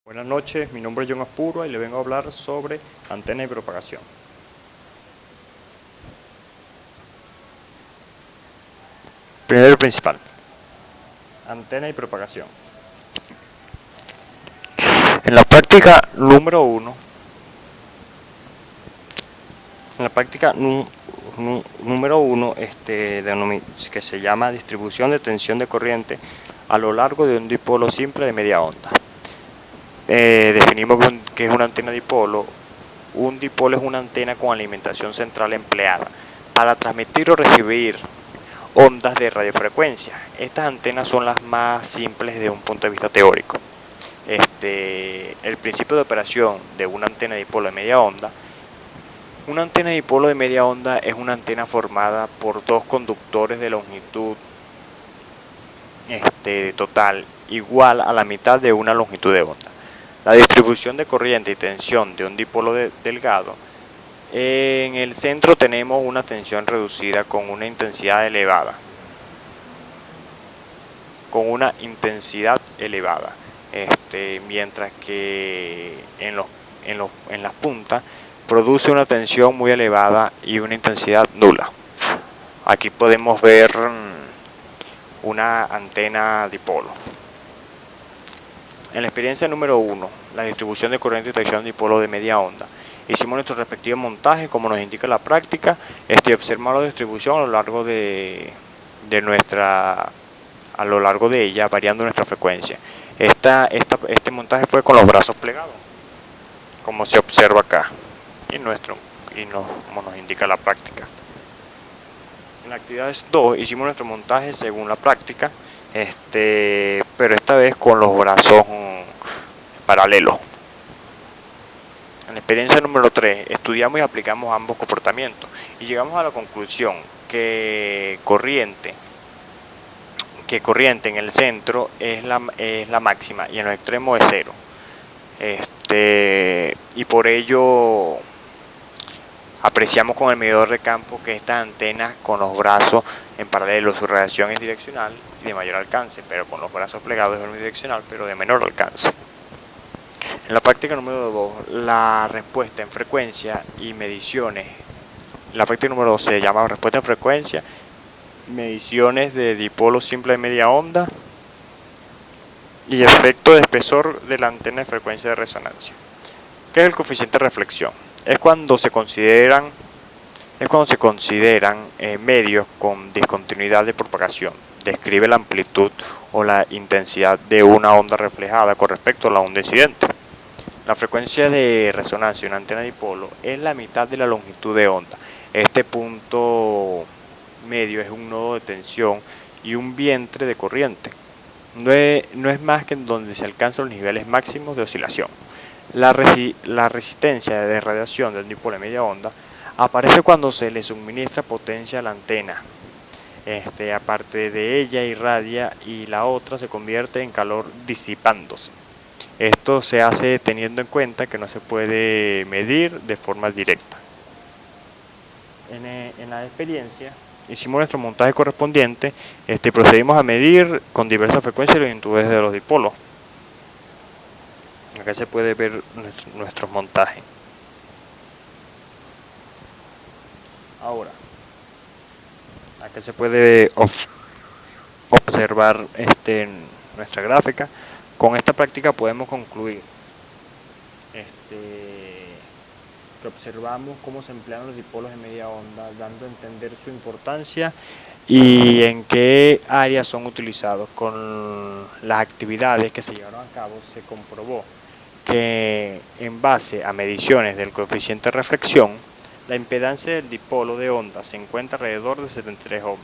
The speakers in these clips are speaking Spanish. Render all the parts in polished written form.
Buenas noches, mi nombre es John Aspuro y le vengo a hablar sobre antena y propagación. Primero y principal, antena y propagación. En la práctica número 1, que se llama distribución de tensión de corriente a lo largo de un dipolo simple de media onda. Definimos que es una antena dipolo. Un dipolo es una antena con alimentación central empleada para transmitir o recibir ondas de radiofrecuencia. Estas antenas son las más simples desde un punto de vista teórico. El principio de operación de una antena dipolo de media onda. Una antena dipolo de media onda es una antena formada por dos conductores de longitud total igual a la mitad de una longitud de onda. La distribución de corriente y tensión de un dipolo delgado. En el centro tenemos una tensión reducida con una intensidad elevada. Mientras que en las puntas produce una tensión muy elevada y una intensidad nula. Aquí podemos ver una antena dipolo. En la experiencia número 1, la distribución de corriente y tensión dipolo de media onda, hicimos nuestro respectivo montaje como nos indica la práctica. Observamos la distribución a lo largo de ella, variando nuestra frecuencia. Este montaje fue con los brazos plegados, como se observa acá, como nos indica la práctica. En la actividad 2 hicimos nuestro montaje según la práctica, pero esta vez con los brazos paralelos. En la experiencia número 3 estudiamos y aplicamos ambos comportamientos y llegamos a la conclusión que corriente en el centro es la máxima y en los extremos es cero. Y por ello apreciamos con el medidor de campo que estas antenas con los brazos en paralelo, su radiación es direccional y de mayor alcance, pero con los brazos plegados es unidireccional, pero de menor alcance. En la práctica número 2, la respuesta en frecuencia y mediciones. La práctica número 2 se llama respuesta en frecuencia, mediciones de dipolo simple de media onda y efecto de espesor de la antena de frecuencia de resonancia. ¿Qué es el coeficiente de reflexión? Es cuando se consideran medios con discontinuidad de propagación. Describe la amplitud o la intensidad de una onda reflejada con respecto a la onda incidente. La frecuencia de resonancia de una antena dipolo es la mitad de la longitud de onda. Este punto medio es un nodo de tensión y un vientre de corriente. No es más que en donde se alcanzan los niveles máximos de oscilación. La resistencia de radiación del dipolo de media onda aparece cuando se le suministra potencia a la antena. Aparte de ella irradia y la otra se convierte en calor disipándose. Esto se hace teniendo en cuenta que no se puede medir de forma directa. En la experiencia hicimos nuestro montaje correspondiente, procedimos a medir con diversas frecuencias y longitudes de los dipolos. Acá se puede ver nuestro montaje. Ahora, acá se puede observar nuestra gráfica. Con esta práctica podemos concluir que observamos cómo se emplean los dipolos de media onda, dando a entender su importancia y en qué áreas son utilizados. Con las actividades que se llevaron a cabo se comprobó que en base a mediciones del coeficiente de reflexión, la impedancia del dipolo de onda se encuentra alrededor de 73 ohms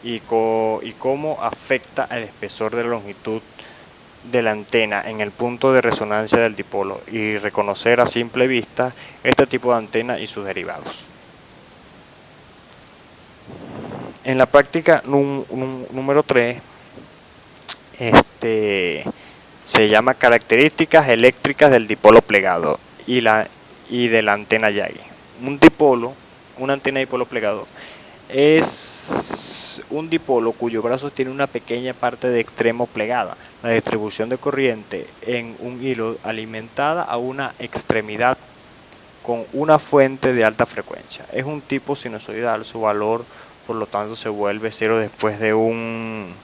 y cómo afecta el espesor de la longitud de la antena en el punto de resonancia del dipolo y reconocer a simple vista este tipo de antena y sus derivados. En la práctica número 3 se llama características eléctricas del dipolo plegado y de la antena Yagi. Una antena de dipolo plegado es un dipolo cuyo brazo tiene una pequeña parte de extremo plegada. La distribución de corriente en un hilo alimentada a una extremidad con una fuente de alta frecuencia. Es un tipo sinusoidal, su valor por lo tanto se vuelve cero después de un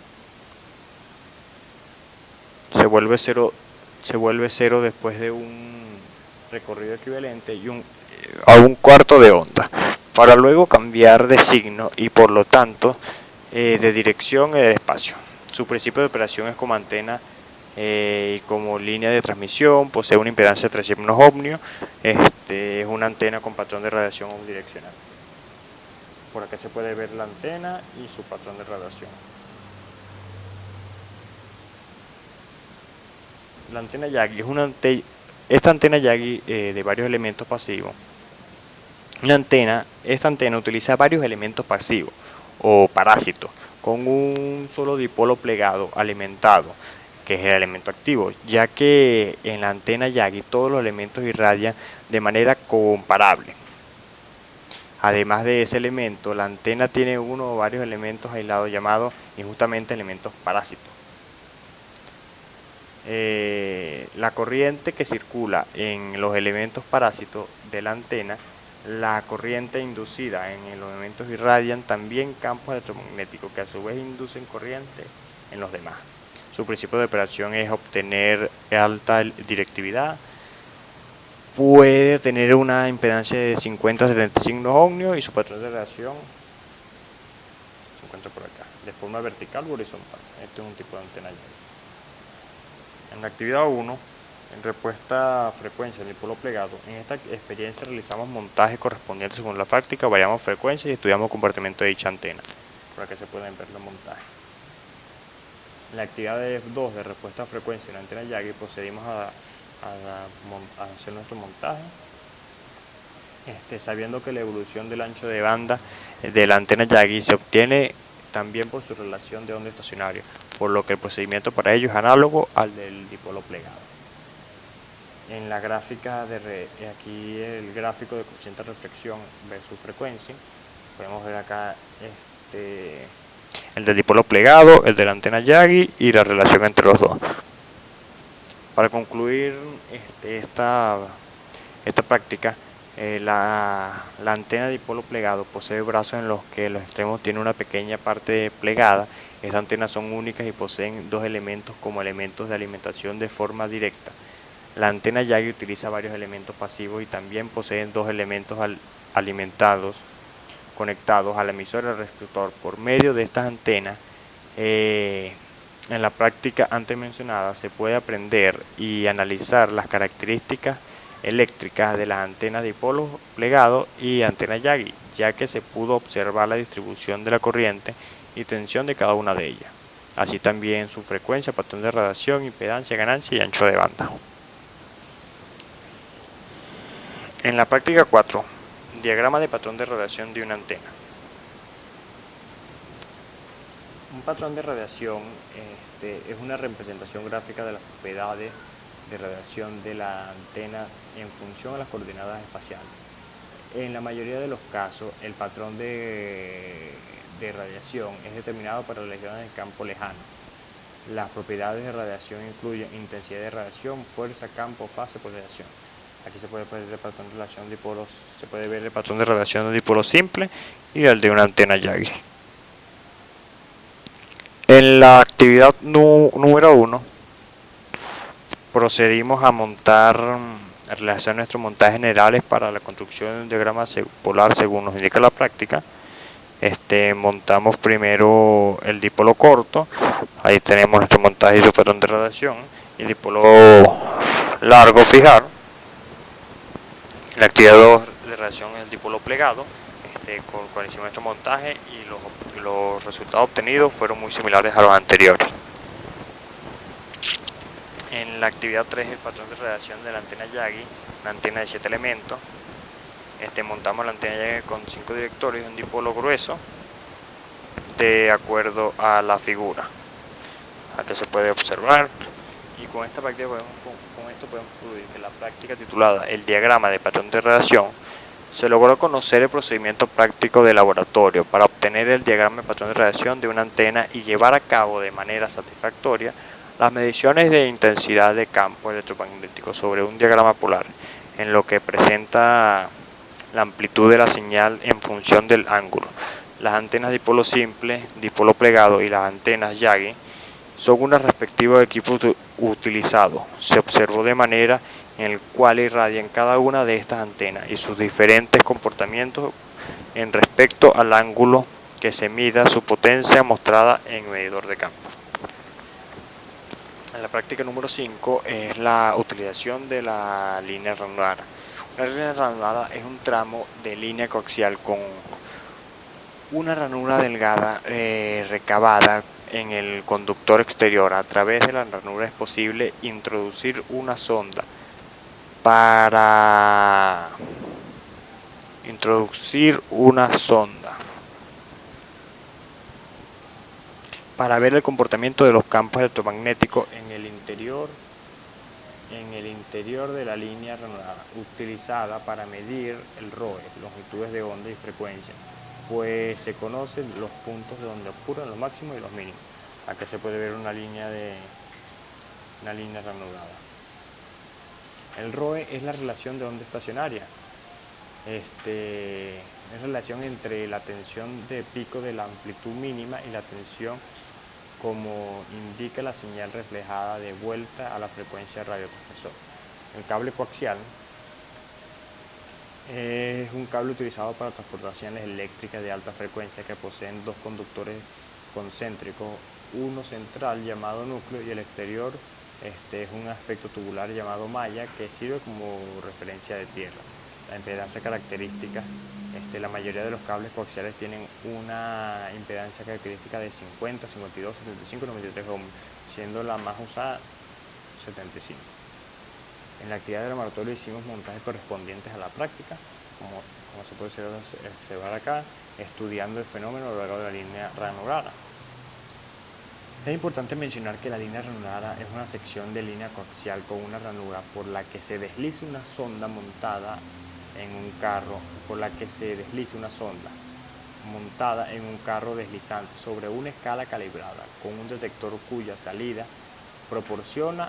se vuelve cero después de un recorrido equivalente y a un cuarto de onda, para luego cambiar de signo y por lo tanto de dirección en el espacio. Su principio de operación es como antena y como línea de transmisión, posee una impedancia de 3 signos ohmios, es una antena con patrón de radiación omnidireccional. Por acá se puede ver la antena y su patrón de radiación. La antena Yagi es esta antena Yagi de varios elementos pasivos. Esta antena utiliza varios elementos pasivos o parásitos con un solo dipolo plegado alimentado, que es el elemento activo, ya que en la antena Yagi todos los elementos irradian de manera comparable. Además de ese elemento, la antena tiene uno o varios elementos aislados llamados injustamente elementos parásitos. La corriente que circula en los elementos parásitos de la antena, la corriente inducida en los elementos irradian también campos electromagnéticos que a su vez inducen corriente en los demás. Su principio de operación es obtener alta directividad. Puede tener una impedancia de 50 a 75 ohmios y su patrón de radiación se encuentra por acá, de forma vertical o horizontal. Este es un tipo de antena. En la actividad 1, en respuesta a frecuencia del dipolo plegado, en esta experiencia realizamos montajes correspondientes según la práctica, variamos frecuencia y estudiamos el comportamiento de dicha antena. Por acá se pueden ver los montajes. En la actividad 2 de respuesta a frecuencia de la antena Yagi procedimos a hacer nuestro montaje, sabiendo que la evolución del ancho de banda de la antena Yagi se obtiene también por su relación de onda estacionaria, por lo que el procedimiento para ello es análogo al del dipolo plegado. En la gráfica aquí el gráfico de coeficiente de reflexión versus frecuencia, podemos ver acá el del dipolo plegado, el de la antena Yagi y la relación entre los dos. Para concluir esta práctica, la antena de dipolo plegado posee brazos en los que los extremos tienen una pequeña parte plegada. Estas antenas son únicas y poseen dos elementos como elementos de alimentación de forma directa. La antena Yagi utiliza varios elementos pasivos y también poseen dos elementos conectados al emisor y al receptor. Por medio de estas antenas, en la práctica antes mencionada se puede aprender y analizar las características eléctricas de las antenas de dipolo plegado y antena Yagi, ya que se pudo observar la distribución de la corriente y tensión de cada una de ellas, así también su frecuencia, patrón de radiación, impedancia, ganancia y ancho de banda. En la práctica 4, diagrama de patrón de radiación de una antena. Un patrón de radiación es una representación gráfica de las propiedades de radiación de la antena en función a las coordenadas espaciales. En la mayoría de los casos, el patrón de radiación es determinado para regiones de campo lejano. Las propiedades de radiación incluyen intensidad de radiación, fuerza, campo, fase, polarización. Aquí se puede ver el patrón de radiación de dipolos, se puede ver el patrón de radiación de dipolo simple y el de una antena Yagi. En la actividad número 1 procedimos a realizar nuestros montajes generales para la construcción de un diagrama polar según nos indica la práctica. Montamos primero el dipolo corto, ahí tenemos nuestro montaje y su patrón de radiación, y el dipolo largo fijar. La actividad 2 de radiación es el dipolo plegado, con cual hicimos nuestro montaje y los resultados obtenidos fueron muy similares a los anteriores. En la actividad 3, el patrón de radiación de la antena Yagi, una antena de 7 elementos. Montamos la antena Yagi con 5 directorios de un dipolo grueso, de acuerdo a la figura. Aquí se puede observar. Y con esta práctica podemos concluir que la práctica titulada El diagrama de patrón de radiación Se logró conocer el procedimiento práctico de laboratorio para obtener el diagrama de patrón de radiación de una antena y llevar a cabo de manera satisfactoria las mediciones de intensidad de campo electromagnético sobre un diagrama polar, en lo que presenta la amplitud de la señal en función del ángulo. Las antenas dipolo simple, dipolo plegado y las antenas Yagi son unos respectivos equipos utilizados. Se observó de manera en el cual irradian cada una de estas antenas y sus diferentes comportamientos en respecto al ángulo que se mida su potencia mostrada en medidor de campo. En la práctica número 5 es la utilización de la línea ranurada. Una línea ranurada es un tramo de línea coaxial con una ranura delgada recabada en el conductor exterior. A través de la ranura es posible introducir una sonda para ver el comportamiento de los campos electromagnéticos en el interior de la línea ranurada, utilizada para medir el ROE, longitudes de onda y frecuencia, pues se conocen los puntos donde ocurren los máximos y los mínimos. Acá se puede ver una línea ranurada. El ROE es la relación de onda estacionaria. Es relación entre la tensión de pico de la amplitud mínima y la tensión como indica la señal reflejada de vuelta a la frecuencia radiotransmisor. El cable coaxial es un cable utilizado para transportar señales eléctricas de alta frecuencia que poseen dos conductores concéntricos, uno central llamado núcleo y el exterior es un aspecto tubular llamado malla que sirve como referencia de tierra. La impedancia característica, la mayoría de los cables coaxiales tienen una impedancia característica de 50, 52, 75, 93 ohms, siendo la más usada 75. En la actividad del laboratorio hicimos montajes correspondientes a la práctica, como se puede observar acá, estudiando el fenómeno a lo largo de la línea ranurada. Es importante mencionar que la línea ranurada es una sección de línea coaxial con una ranura por la que se desliza una sonda montada en un carro deslizante sobre una escala calibrada con un detector cuya salida proporciona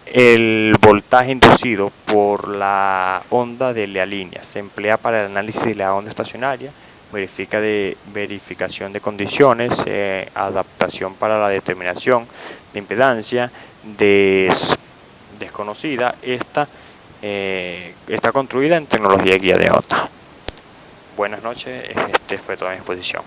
el voltaje inducido por la onda de la línea. Se emplea para el análisis de la onda estacionaria, verificación de condiciones, adaptación para la determinación de impedancia desconocida. Está construida en tecnología guía de onda. Buenas noches, fue toda mi exposición.